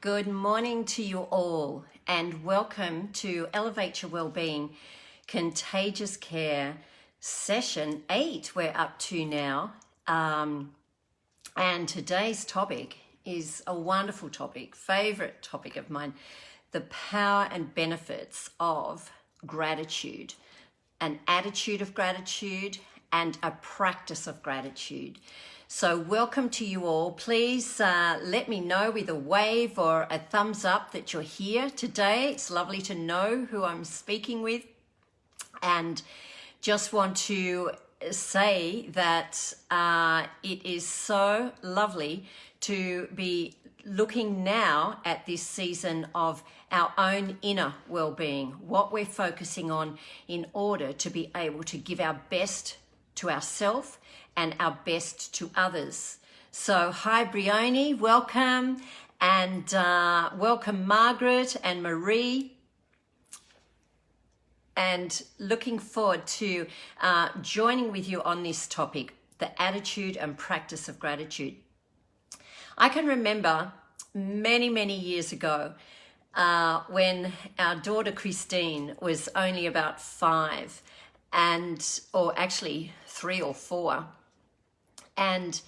Good morning to you all, and welcome to Elevate Your Wellbeing Contagious Care Session 8 we're up to now. And today's topic is a wonderful topic, favorite topic of mine, the power and benefits of gratitude, an attitude of gratitude and a practice of gratitude. So welcome to you all. Please let me know with a wave or a thumbs up that you're here today. It's lovely to know who I'm speaking with. And just want to say that it is so lovely to be looking now at this season of our own inner well-being, what we're focusing on in order to be able to give our best to ourselves and our best to others. So hi Brioni, welcome, and welcome Margaret and Marie, and looking forward to joining with you on this topic, the attitude and practice of gratitude. I can remember many years ago when our daughter Christine was only about 5, or actually 3 or 4. And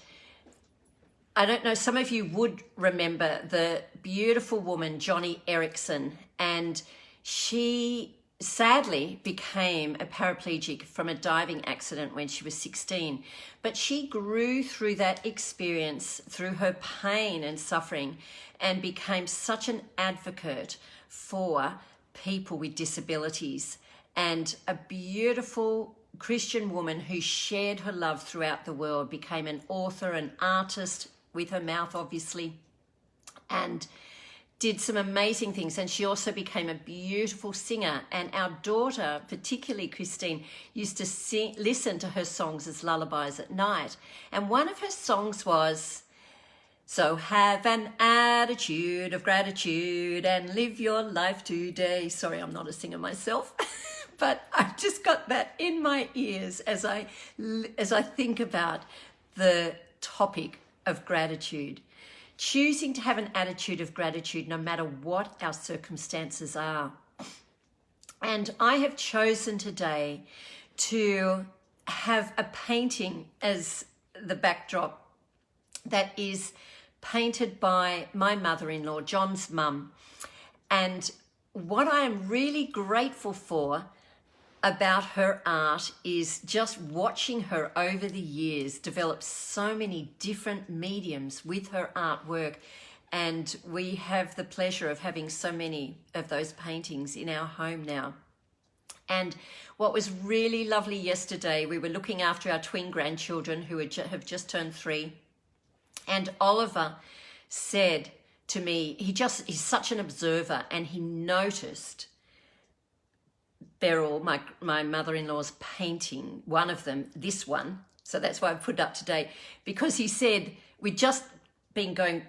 I don't know, some of you would remember the beautiful woman, Joni Eareckson, and she sadly became a paraplegic from a diving accident when she was 16. But she grew through that experience, through her pain and suffering, and became such an advocate for people with disabilities, and a beautiful Christian woman who shared her love throughout the world, became an author, an artist with her mouth obviously, and did some amazing things. And she also became a beautiful singer, and our daughter, particularly Christine, used to listen to her songs as lullabies at night. And one of her songs was, "So have an attitude of gratitude and live your life today." Sorry, I'm not a singer myself. But I've just got that in my ears as I think about the topic of gratitude. Choosing to have an attitude of gratitude no matter what our circumstances are. And I have chosen today to have a painting as the backdrop that is painted by my mother-in-law, John's mum. And what I am really grateful for about her art is just watching her over the years develop so many different mediums with her artwork, and we have the pleasure of having so many of those paintings in our home now. And what was really lovely yesterday, we were looking after our twin grandchildren who have just turned 3, and Oliver said to me, he's such an observer, and he noticed Beryl, my mother-in-law's painting, one of them, this one. So that's why I put it up today, because he said we'd just been going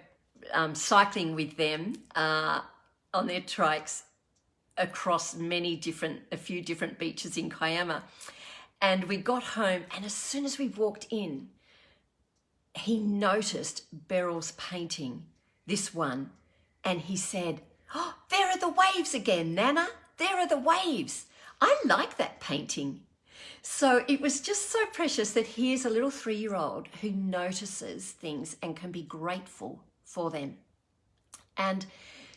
cycling with them on their trikes across a few different beaches in Kiama. And we got home, and as soon as we walked in, he noticed Beryl's painting, this one, and he said, "Oh, there are the waves again, Nana. There are the waves. I like that painting." So it was just so precious that here's a little 3-year-old who notices things and can be grateful for them. And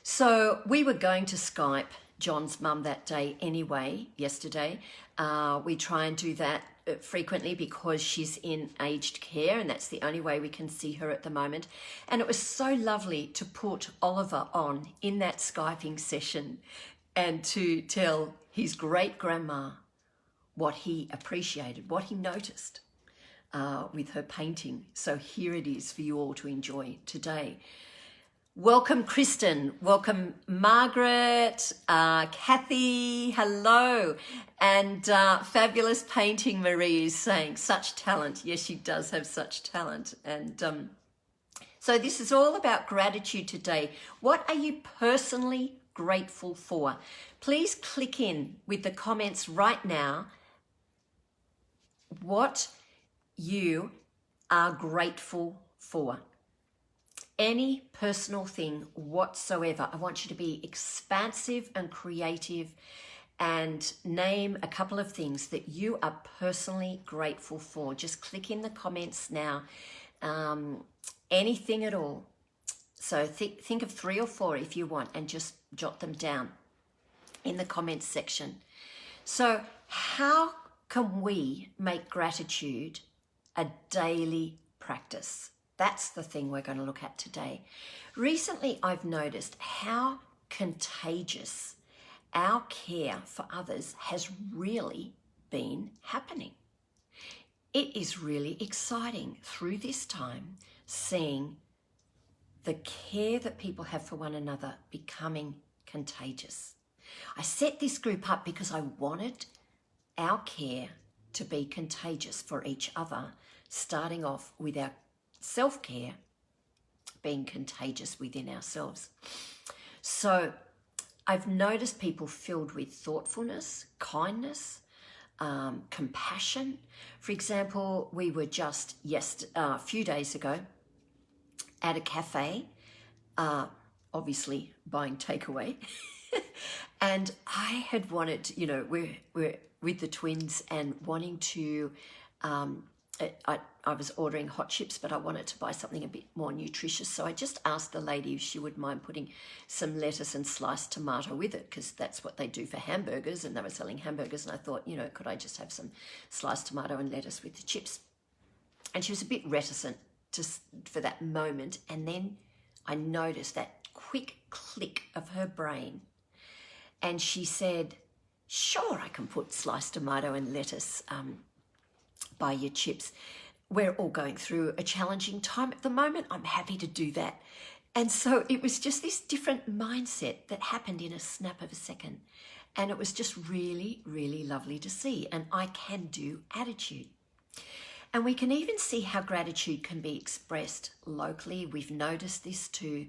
so we were going to Skype John's mum that day anyway, yesterday. We try and do that frequently because she's in aged care, and that's the only way we can see her at the moment. And it was so lovely to put Oliver on in that Skyping session and to tell his great-grandma what he appreciated, what he noticed with her painting. So here it is for you all to enjoy today. Welcome, Kristen. Welcome, Margaret, Kathy, hello. And fabulous painting, Marie is saying, such talent. Yes, she does have such talent. And so this is all about gratitude today. What are you personally grateful for? Please click in with the comments right now what you are grateful for. any personal thing whatsoever. I want you to be expansive and creative and name a couple of things that you are personally grateful for. Just click in the comments now. Anything at all. So think of 3 or 4 if you want, and just jot them down in the comments section. So how can we make gratitude a daily practice? That's the thing we're going to look at today. Recently, I've noticed how contagious our care for others has really been happening. It is really exciting through this time seeing the care that people have for one another becoming contagious. I set this group up because I wanted our care to be contagious for each other, starting off with our self-care being contagious within ourselves. So I've noticed people filled with thoughtfulness, kindness, compassion. For example, we were just a few days ago at a cafe, obviously buying takeaway. And I had wanted, we're with the twins and wanting to, I was ordering hot chips, but I wanted to buy something a bit more nutritious. So I just asked the lady if she would mind putting some lettuce and sliced tomato with it, because that's what they do for hamburgers, and they were selling hamburgers. And I thought, could I just have some sliced tomato and lettuce with the chips? And she was a bit reticent for that moment. And then I noticed that quick click of her brain. And she said, sure, I can put sliced tomato and lettuce by your chips. We're all going through a challenging time at the moment. I'm happy to do that. And so it was just this different mindset that happened in a snap of a second. And it was just really, really lovely to see an I can do attitude. And we can even see how gratitude can be expressed locally. We've noticed this too.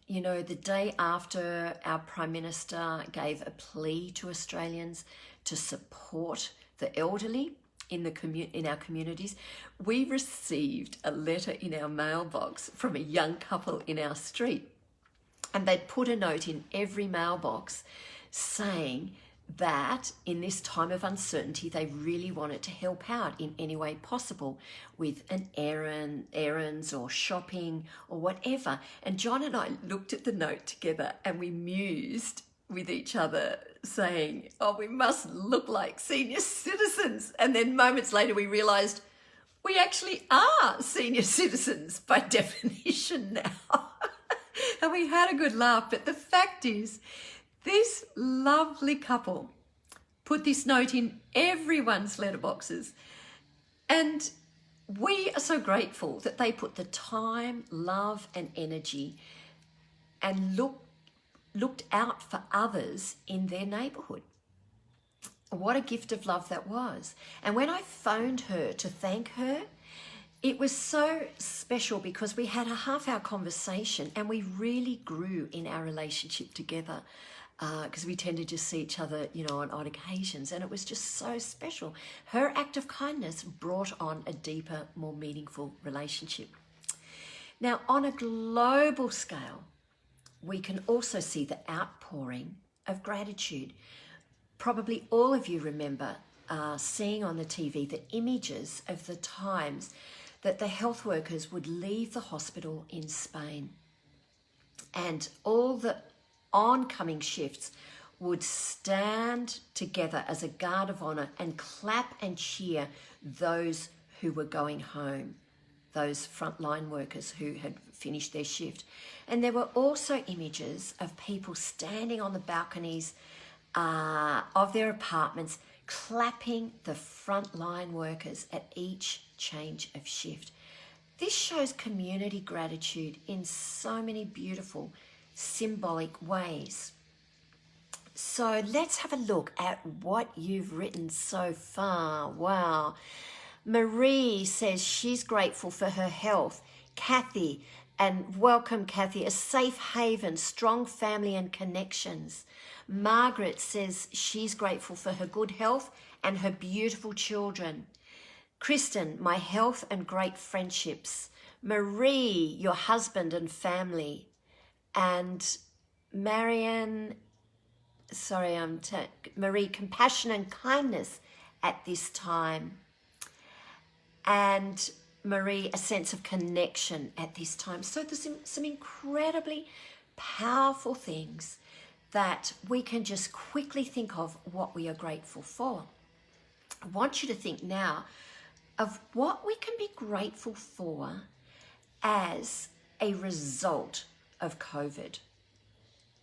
The day after our Prime Minister gave a plea to Australians to support the elderly in our communities, we received a letter in our mailbox from a young couple in our street. And they'd put a note in every mailbox saying that in this time of uncertainty, they really wanted to help out in any way possible with an errands or shopping or whatever. And John and I looked at the note together and we mused with each other saying, oh, we must look like senior citizens. And then moments later, we realized we actually are senior citizens by definition now. And we had a good laugh. But the fact is, this lovely couple put this note in everyone's letterboxes. And we are so grateful that they put the time, love, and energy and looked out for others in their neighbourhood. What a gift of love that was. And when I phoned her to thank her, it was so special because we had a half-hour conversation and we really grew in our relationship together, because we tended to see each other, on odd occasions, and it was just so special. Her act of kindness brought on a deeper, more meaningful relationship. Now, on a global scale, we can also see the outpouring of gratitude. Probably all of you remember seeing on the TV the images of the times that the health workers would leave the hospital in Spain, and all the oncoming shifts would stand together as a guard of honour and clap and cheer those who were going home, those frontline workers who had finished their shift. And there were also images of people standing on the balconies of their apartments, clapping the frontline workers at each change of shift. This shows community gratitude in so many beautiful, symbolic ways. So let's have a look at what you've written so far. Wow. Marie says she's grateful for her health. Kathy, and welcome Kathy, a safe haven, strong family and connections. Margaret says she's grateful for her good health and her beautiful children. Kristen, my health and great friendships. Marie, your husband and family, and Marianne, Marie, compassion and kindness at this time, and Marie, a sense of connection at this time. So there's some incredibly powerful things that we can just quickly think of what we are grateful for. I want you to think now of what we can be grateful for as a result of COVID.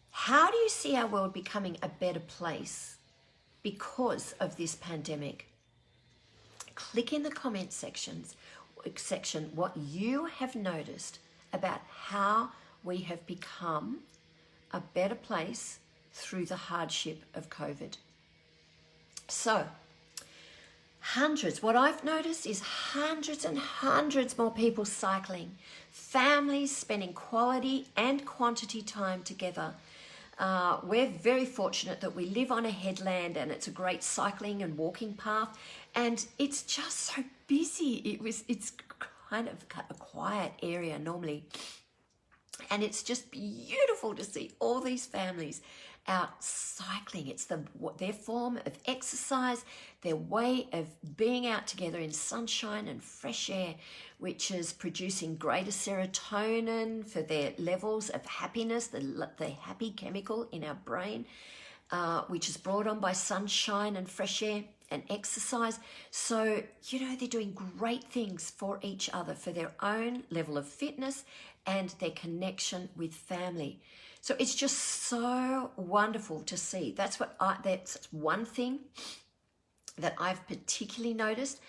How do you see our world becoming a better place because of this pandemic? Click in the comment section what you have noticed about how we have become a better place through the hardship of COVID. So, what I've noticed is hundreds and hundreds more people cycling, families spending quality and quantity time together. We're very fortunate that we live on a headland and it's a great cycling and walking path, and it's just so busy. It's kind of a quiet area normally, and it's just beautiful to see all these families out cycling. It's their form of exercise, their way of being out together in sunshine and fresh air, which is producing greater serotonin for their levels of happiness, the happy chemical in our brain, which is brought on by sunshine and fresh air and exercise. So, they're doing great things for each other, for their own level of fitness and their connection with family. So it's just so wonderful to see. That's one thing that I've particularly noticed.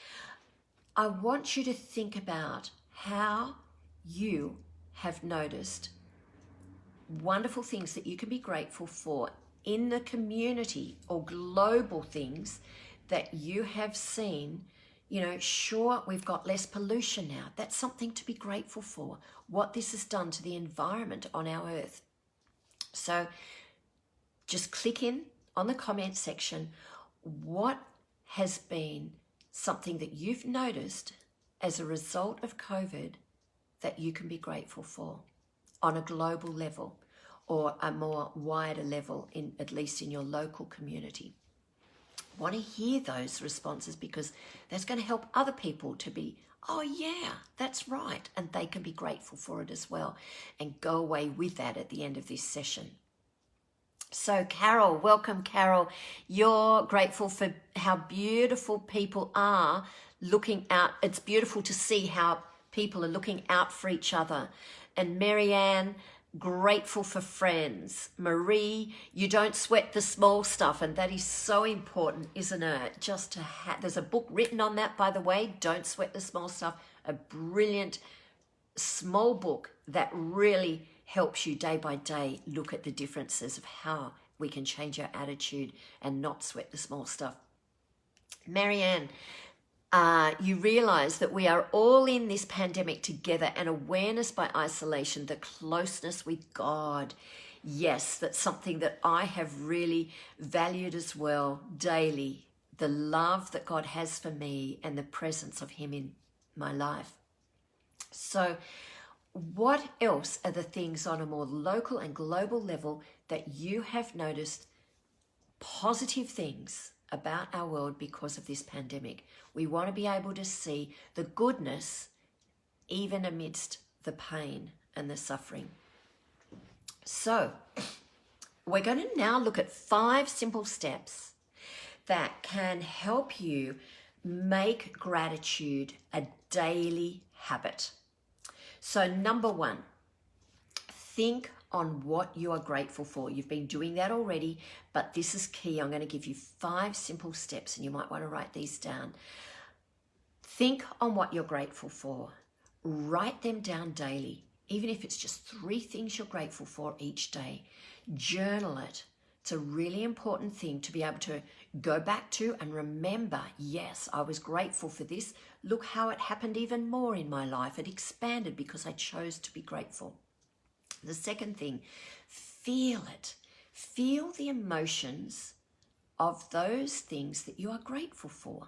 I want you to think about how you have noticed wonderful things that you can be grateful for in the community, or global things that you have seen. Sure, we've got less pollution now. That's something to be grateful for, what this has done to the environment on our earth. So just click in on the comment section what has been something that you've noticed as a result of COVID that you can be grateful for on a global level, or a more wider level, at least in your local community. I want to hear those responses, because that's going to help other people to be, oh yeah, that's right, and they can be grateful for it as well, and go away with that at the end of this session. So Carol, welcome Carol. You're grateful for how beautiful people are looking out. It's beautiful to see how people are looking out for each other. And Marianne, grateful for friends. Marie, you don't sweat the small stuff, and that is so important, isn't it? Just to there's a book written on that, by the way, Don't Sweat the Small Stuff, a brilliant small book that really helps you day by day look at the differences of how we can change our attitude and not sweat the small stuff. Marianne, you realize that we are all in this pandemic together, and awareness by isolation, the closeness with God. Yes, that's something that I have really valued as well daily, the love that God has for me and the presence of Him in my life. So what else are the things on a more local and global level that you have noticed positive things about our world because of this pandemic? We want to be able to see the goodness even amidst the pain and the suffering. So we're going to now look at 5 simple steps that can help you make gratitude a daily habit. So number 1, think on what you are grateful for. You've been doing that already, but this is key. I'm going to give you 5 simple steps, and you might want to write these down. Think on what you're grateful for. Write them down daily, even if it's just 3 things you're grateful for each day. Journal it. It's a really important thing to be able to go back to and remember, yes, I was grateful for this. Look how it happened even more in my life. It expanded because I chose to be grateful. The second thing, feel it. Feel the emotions of those things that you are grateful for.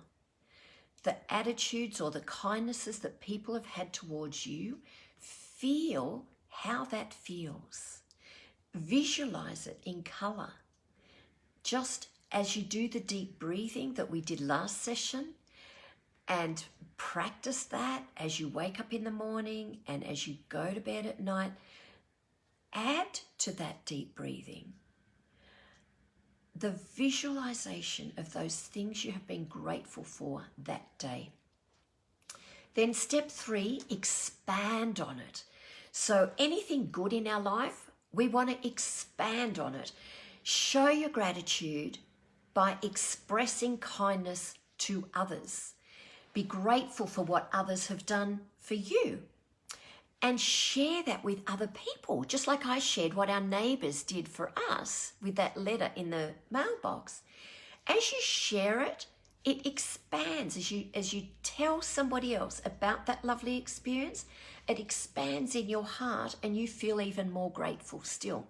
the attitudes or the kindnesses that people have had towards you, feel how that feels. Visualize it in color. Just as you do the deep breathing that we did last session, and practice that as you wake up in the morning and as you go to bed at night, add to that deep breathing the visualization of those things you have been grateful for that day. Then step 3, expand on it. So anything good in our life, we want to expand on it. Show your gratitude by expressing kindness to others. Be grateful for what others have done for you. And share that with other people, just like I shared what our neighbours did for us with that letter in the mailbox. As you share it, it expands. As you tell somebody else about that lovely experience, it expands in your heart and you feel even more grateful still.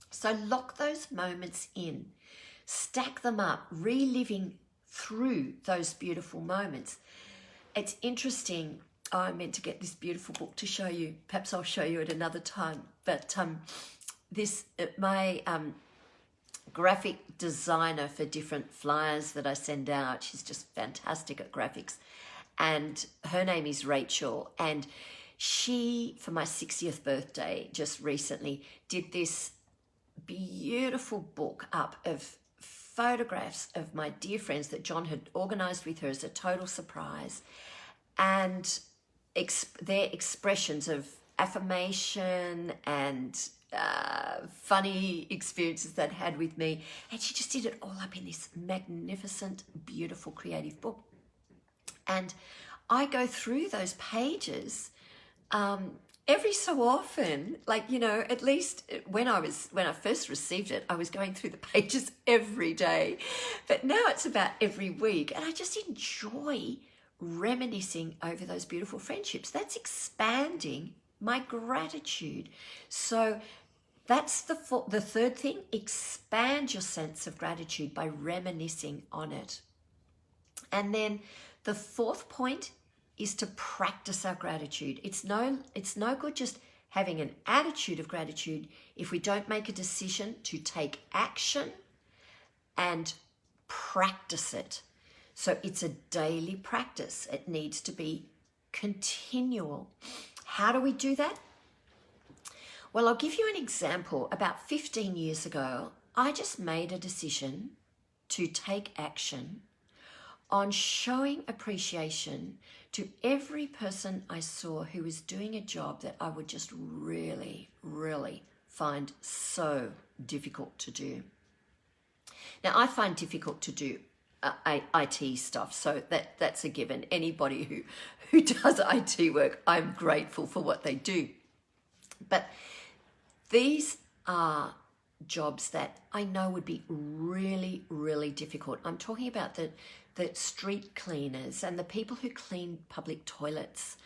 So lock those moments in, stack them up, reliving through those beautiful moments. It's interesting. I meant to get this beautiful book to show you. Perhaps I'll show you at another time. But my graphic designer for different flyers that I send out, she's just fantastic at graphics. And her name is Rachel. And she, for my 60th birthday, just recently, did this beautiful book up of photographs of my dear friends that John had organised with her as a total surprise. And their expressions of affirmation and funny experiences they'd had with me. And she just did it all up in this magnificent, beautiful, creative book. And I go through those pages every so often, like, you know, at least when I first received it, I was going through the pages every day. But now it's about every week. And I just enjoy reminiscing over those beautiful friendships. That's expanding my gratitude. So that's the third thing. Expand your sense of gratitude by reminiscing on it. And then the fourth point is to practice our gratitude. It's no good just having an attitude of gratitude if we don't make a decision to take action and practice it. So it's a daily practice. It needs to be continual. How do we do that? Well, I'll give you an example. About 15 years ago, I just made a decision to take action on showing appreciation to every person I saw who was doing a job that I would just really, really find so difficult to do. Now, I find difficult to do IT stuff, so that's a given. Anybody who does IT work, I'm grateful for what they do. But these are jobs that I know would be really, really difficult. I'm talking about the street cleaners and the people who clean public toilets.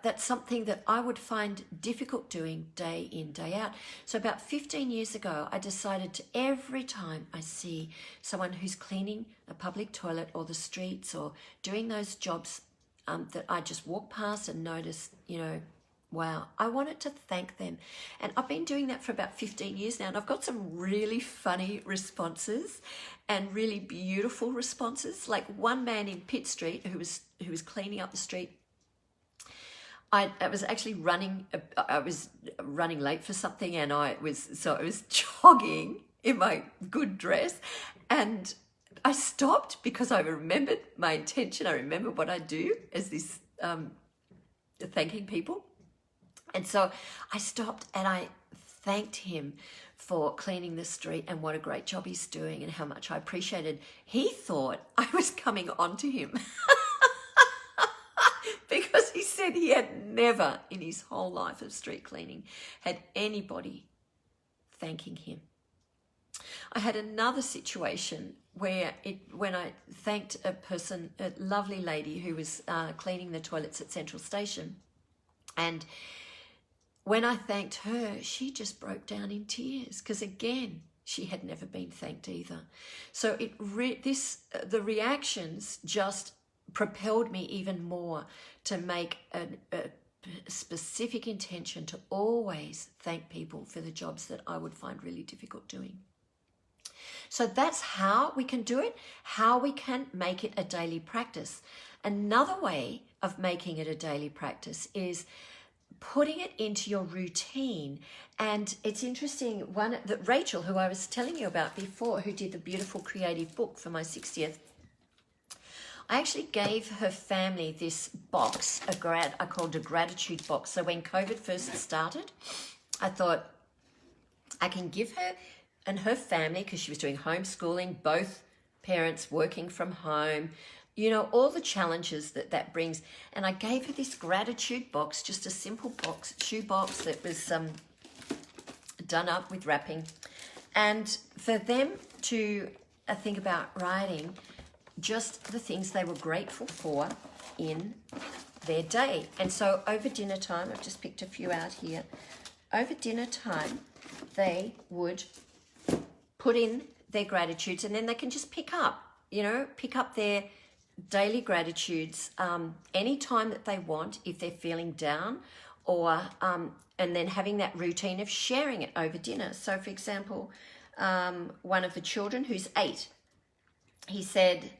That's something that I would find difficult doing day in, day out. So about 15 years ago, I decided to, every time I see someone who's cleaning a public toilet or the streets or doing those jobs that I just walk past and notice, wow, I wanted to thank them. And I've been doing that for about 15 years now, and I've got some really funny responses and really beautiful responses. Like one man in Pitt Street who was cleaning up the street. I was actually running late for something, and I was jogging in my good dress, and I stopped because I remembered my intention. I remember what I do as this thanking people. And so I stopped and I thanked him for cleaning the street and what a great job he's doing and how much I appreciated. He thought I was coming on to him because he said he had never in his whole life of street cleaning had anybody thanking him. I had another situation where when I thanked a lovely lady who was cleaning the toilets at Central Station, and when I thanked her, she just broke down in tears because, again, she had never been thanked either. So the reactions just propelled me even more to make a specific intention to always thank people for the jobs that I would find really difficult doing. So that's how we can do it, how we can make it a daily practice. Another way of making it a daily practice is putting it into your routine. And it's interesting, that Rachel, who I was telling you about before, who did the beautiful creative book for my 60th, I actually gave her family this box, I called a gratitude box. So when COVID first started, I thought I can give her and her family, because she was doing homeschooling, both parents working from home, you know, all the challenges that brings. And I gave her this gratitude box, just a simple box, shoe box that was done up with wrapping. And for them to think about writing just the things they were grateful for in their day. And so over dinner time, I've just picked a few out here. Over dinner time, they would put in their gratitudes, and then they can just pick up their daily gratitudes anytime that they want if they're feeling down, or and then having that routine of sharing it over dinner. So for example, one of the children, who's 8, he said,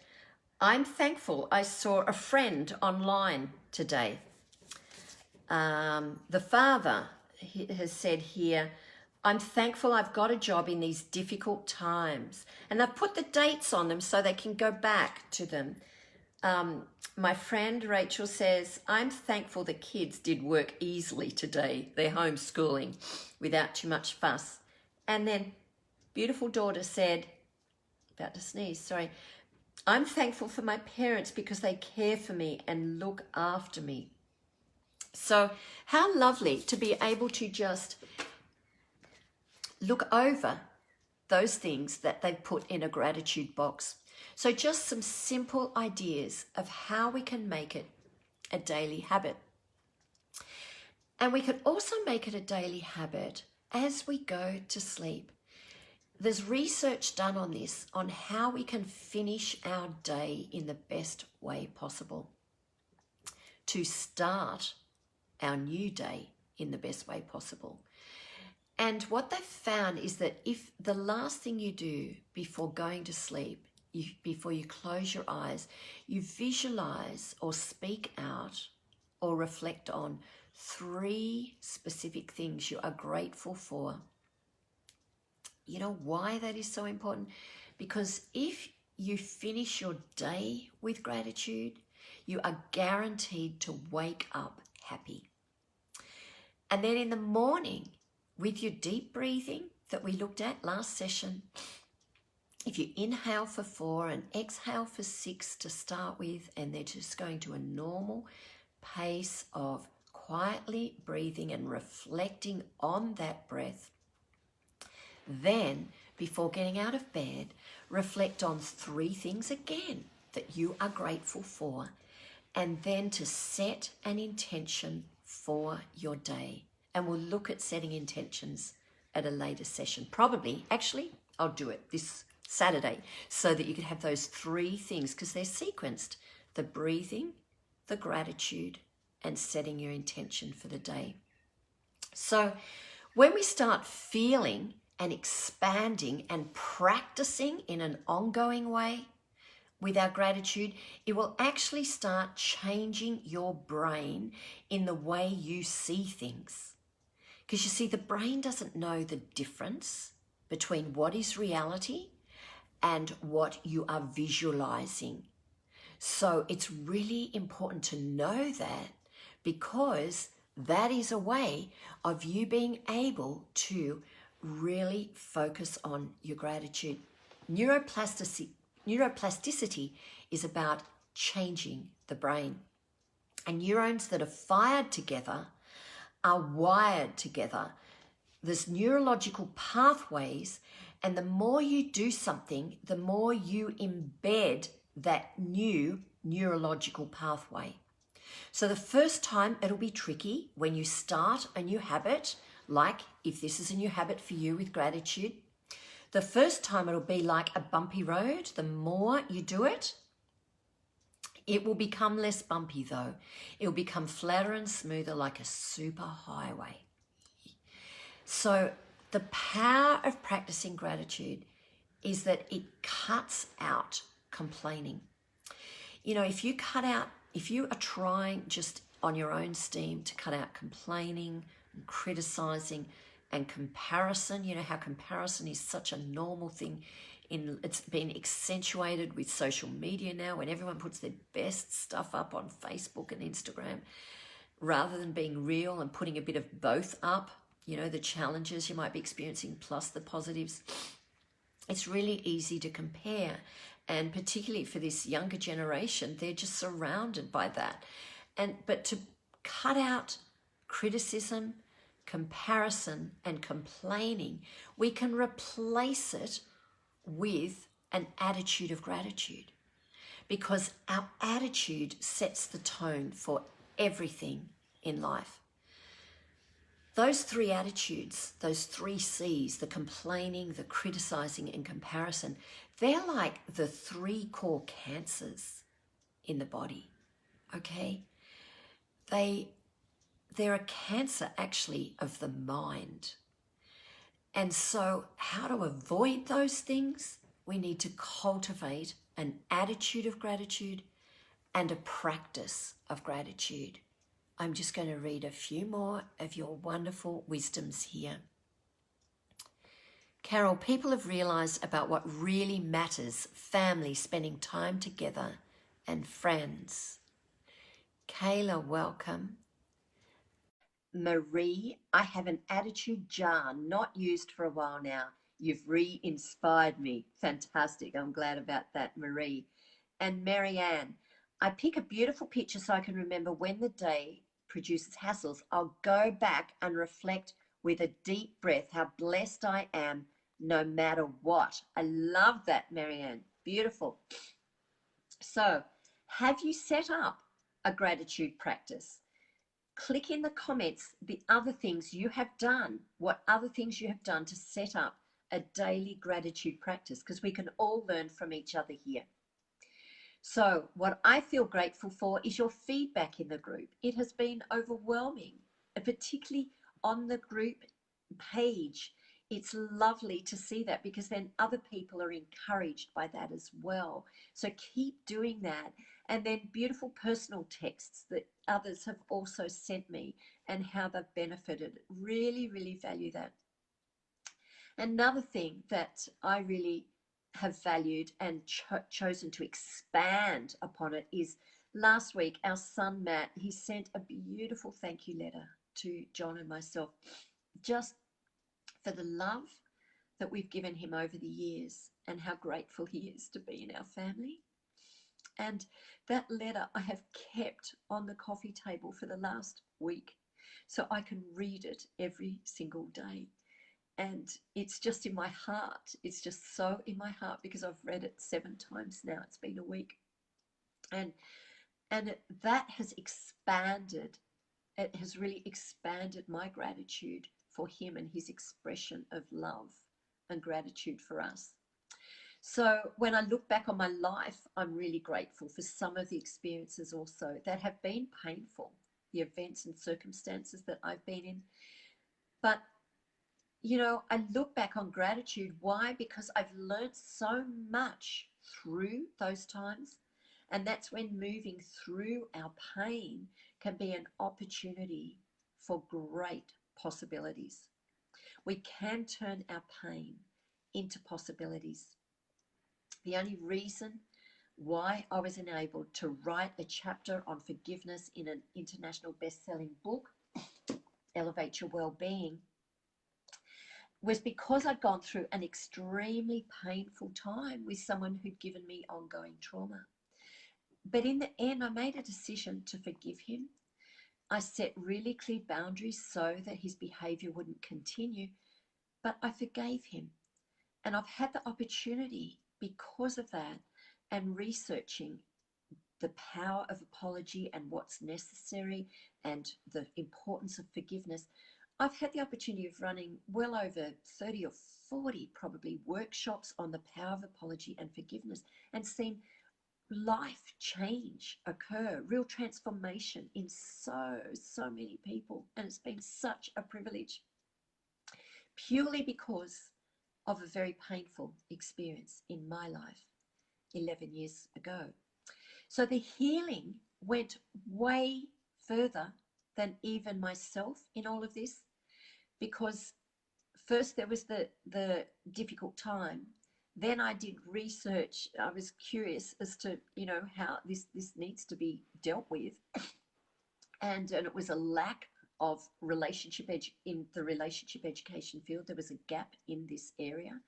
"I'm thankful I saw a friend online today." The father has said here, "I'm thankful I've got a job in these difficult times." And they've put the dates on them so they can go back to them. My friend Rachel says, "I'm thankful the kids did work easily today. They're homeschooling without too much fuss." And then beautiful daughter said, about to sneeze, sorry, "I'm thankful for my parents because they care for me and look after me." So how lovely to be able to just look over those things that they've put in a gratitude box. So just some simple ideas of how we can make it a daily habit. And we can also make it a daily habit as we go to sleep. There's research done on this, on how we can finish our day in the best way possible, to start our new day in the best way possible. And what they've found is that if the last thing you do before going to sleep, before you close your eyes, you visualize or speak out or reflect on 3 specific things you are grateful for. You know why that is so important? Because if you finish your day with gratitude, you are guaranteed to wake up happy. And then in the morning, with your deep breathing that we looked at last session, if you inhale for 4 and exhale for 6 to start with, and they're just going to a normal pace of quietly breathing and reflecting on that breath, then before getting out of bed, reflect on 3 things again that you are grateful for, and then to set an intention for your day. And we'll look at setting intentions at a later session. Probably, actually, I'll do it this Saturday so that you can have those 3 things, because they're sequenced: the breathing, the gratitude, and setting your intention for the day. So when we start feeling and expanding and practicing in an ongoing way with our gratitude, it will actually start changing your brain in the way you see things. Because you see, the brain doesn't know the difference between what is reality and what you are visualizing. So it's really important to know that, because that is a way of you being able to really focus on your gratitude. Neuroplasticity is about changing the brain. And neurons that are fired together are wired together. There's neurological pathways, and the more you do something, the more you embed that new neurological pathway. So the first time it'll be tricky when you start a new habit, like if this is a new habit for you with gratitude. The first time it'll be like a bumpy road. The more you do it, it will become less bumpy though. It will become flatter and smoother like a super highway. So the power of practicing gratitude is that it cuts out complaining. You know, if you are trying just on your own steam to cut out complaining and criticizing and comparison, you know how comparison is such a normal thing. It's been accentuated with social media now, when everyone puts their best stuff up on Facebook and Instagram rather than being real and putting a bit of both up, you know, the challenges you might be experiencing plus the positives. It's really easy to compare, and particularly for this younger generation, they're just surrounded by that. But to cut out criticism, comparison and complaining, we can replace it with an attitude of gratitude, because our attitude sets the tone for everything in life. Those three attitudes, those three C's, the complaining, the criticizing and comparison, they're like the three core cancers in the body, okay? They're a cancer actually of the mind. And so how to avoid those things? We need to cultivate an attitude of gratitude and a practice of gratitude. I'm just going to read a few more of your wonderful wisdoms here. Carol, people have realized about what really matters: family, spending time together, and friends. Kayla, welcome. Marie, I have an attitude jar not used for a while now. You've re-inspired me. Fantastic. I'm glad about that, Marie. And Marianne, I pick a beautiful picture so I can remember when the day produces hassles. I'll go back and reflect with a deep breath how blessed I am no matter what. I love that, Marianne. Beautiful. So, have you set up a gratitude practice? Click in the comments the other things you have done, what other things you have done to set up a daily gratitude practice, because we can all learn from each other here. So what I feel grateful for is your feedback in the group. It has been overwhelming, particularly on the group page. It's lovely to see that, because then other people are encouraged by that as well. So keep doing that. And then beautiful personal texts that others have also sent me and how they've benefited. Really, really value that. Another thing that I really have valued and chosen to expand upon it is, last week our son Matt, he sent a beautiful thank you letter to John and myself, just for the love that we've given him over the years and how grateful he is to be in our family. And that letter I have kept on the coffee table for the last week so I can read it every single day. And it's just in my heart. It's just so in my heart, because I've read it 7 times now. It's been a week. And that has expanded. It has really expanded my gratitude for him and his expression of love and gratitude for us. So when I look back on my life, I'm really grateful for some of the experiences also that have been painful, the events and circumstances that I've been in. But, you know, I look back on gratitude. Why? Because I've learned so much through those times. And that's when moving through our pain can be an opportunity for great possibilities. We can turn our pain into possibilities. The only reason why I was enabled to write a chapter on forgiveness in an international best-selling book, Elevate Your Wellbeing, was because I'd gone through an extremely painful time with someone who'd given me ongoing trauma. But in the end, I made a decision to forgive him. I set really clear boundaries so that his behavior wouldn't continue, but I forgave him. And I've had the opportunity, because of that, and researching the power of apology and what's necessary and the importance of forgiveness, I've had the opportunity of running well over 30 or 40 probably workshops on the power of apology and forgiveness, and seen life change occur, real transformation in so many people. And it's been such a privilege, purely because of a very painful experience in my life 11 years ago. So the healing went way further than even myself in all of this, because first there was the difficult time. Then I did research. I was curious as to, how this needs to be dealt with. And it was a lack of in the relationship education field. There was a gap in this area.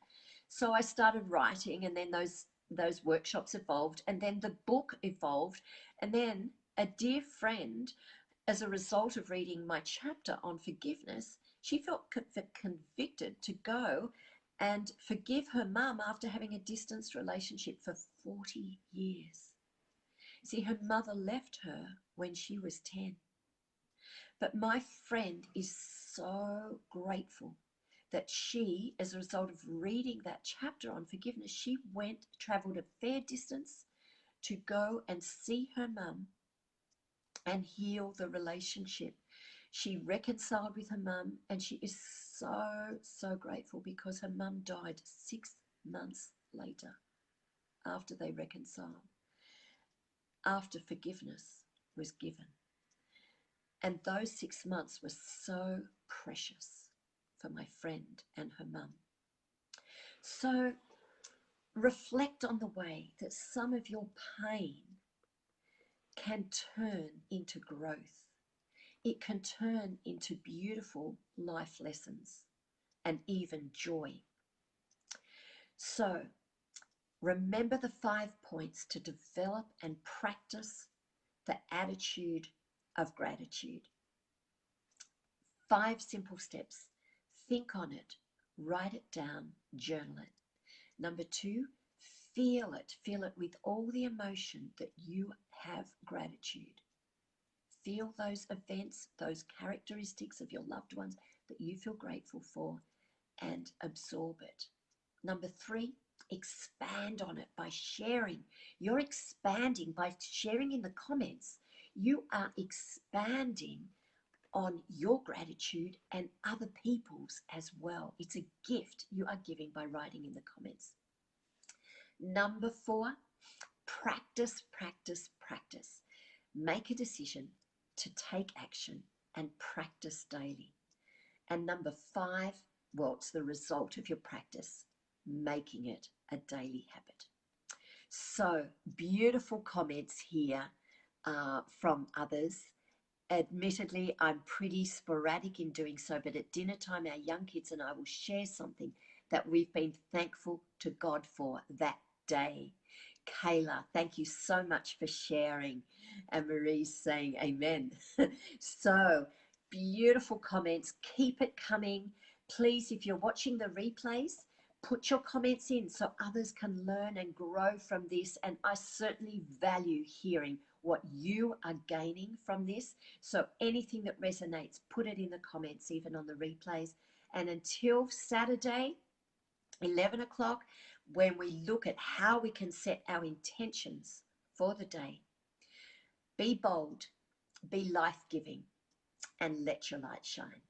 So I started writing, and then those workshops evolved, and then the book evolved, and then a dear friend, as a result of reading my chapter on forgiveness, she felt convicted to go and forgive her mum after having a distanced relationship for 40 years. See, her mother left her when she was 10. But my friend is so grateful that she, as a result of reading that chapter on forgiveness, she traveled a fair distance to go and see her mum and heal the relationship. She reconciled with her mum, and she is so grateful, because her mum died 6 months later after they reconciled, after forgiveness was given. And those 6 months were so precious for my friend and her mum. So reflect on the way that some of your pain can turn into growth. It can turn into beautiful life lessons and even joy. So remember the 5 points to develop and practice the attitude of gratitude. 5 simple steps. Think on it, write it down, journal it. Number 2, feel it. Feel it with all the emotion that you have gratitude. Feel those events, those characteristics of your loved ones that you feel grateful for, and absorb it. Number 3, expand on it by sharing. You're expanding by sharing in the comments. You are expanding on your gratitude and other people's as well. It's a gift you are giving by writing in the comments. Number 4, practice, practice, practice. Make a decision to take action and practice daily. And number 5, well, it's the result of your practice, making it a daily habit. So beautiful comments here from others. Admittedly, I'm pretty sporadic in doing so, but at dinner time, our young kids and I will share something that we've been thankful to God for that day. Kayla, thank you so much for sharing. And Marie's saying amen. So beautiful comments. Keep it coming. Please, if you're watching the replays, put your comments in so others can learn and grow from this. And I certainly value hearing what you are gaining from this. So anything that resonates, put it in the comments, even on the replays. And until Saturday, 11 o'clock, when we look at how we can set our intentions for the day, be bold, be life-giving, and let your light shine.